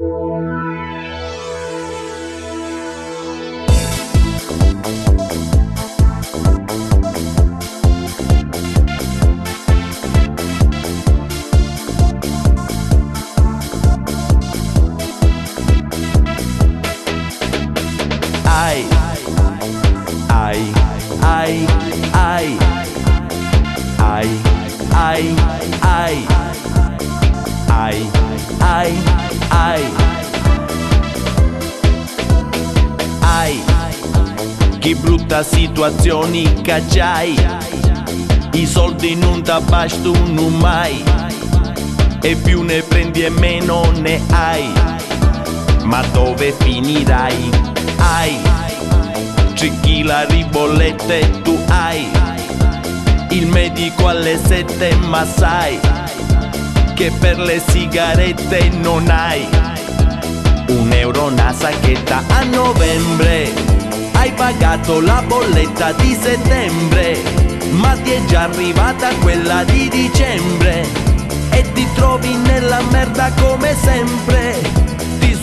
Ai, ai, ai, ai, ai, ai, ai, ai, ai, ai, ai, che brutta situazione che c'hai, i soldi non ti bastano mai, e più ne prendi e meno ne hai, ma dove finirai? Hai 3 chila di bollette tu hai, il medico alle 7 ma sai che per le sigarette non hai €1 una sacchetta. A novembre hai pagato la bolletta di settembre, ma ti è già arrivata quella di dicembre e ti trovi nella merda come sempre.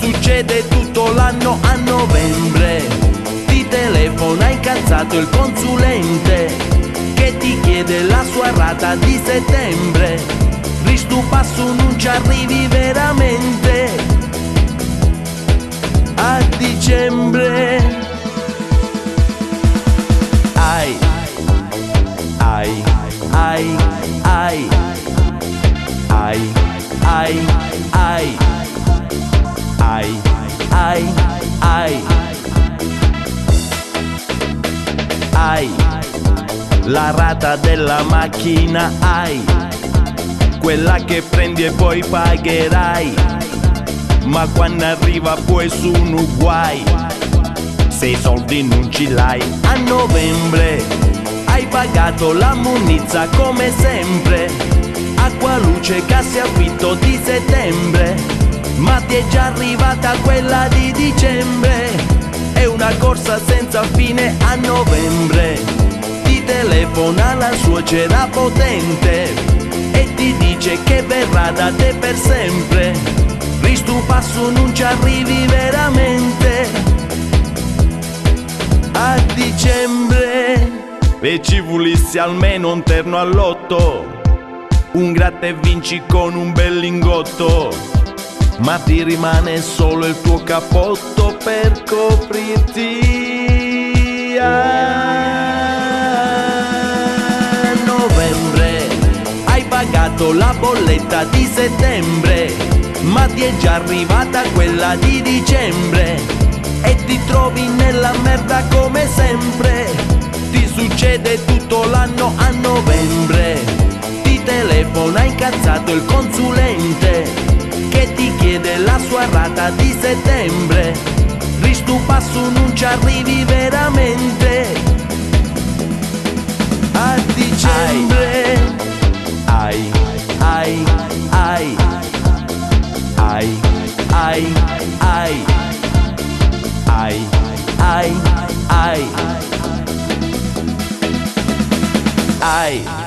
Succede tutto l'anno a novembre, ti telefona incazzato il consulente che ti chiede la sua rata di settembre. Ristu passo non ci arrivi veramente a dicembre. Ai, ai, ai, ai, ai, ai, ai, ai, ai, ai, ai, la rata della macchina hai, quella che prendi e poi pagherai, ma quando arriva poi sono guai, se i soldi non ce l'hai. A novembre hai pagato la munnizza come sempre, acqua, luce, gas e affitto di settembre, ma ti è già arrivata quella di dicembre. È una corsa senza fine a novembre, ti telefona la suocera potente e ti dice che verrà da te per sempre. Ristu passo non ci arrivi veramente a dicembre. E ci volissi almeno un terno all'otto, un gratta e vinci con un bel lingotto, ma ti rimane solo il tuo cappotto per coprirti. A novembre hai pagato la bolletta di settembre, ma ti è già arrivata quella di dicembre e ti trovi nella merda come sempre. Ti succede tutto l'anno a novembre, ti telefona incazzato il consulente che ti chiede la sua rata di settembre. Ristu passo non ci arrivi veramente a dicembre. Ai, ai, ai, ai, ai, ai, ai, ai, ai, ai, ai.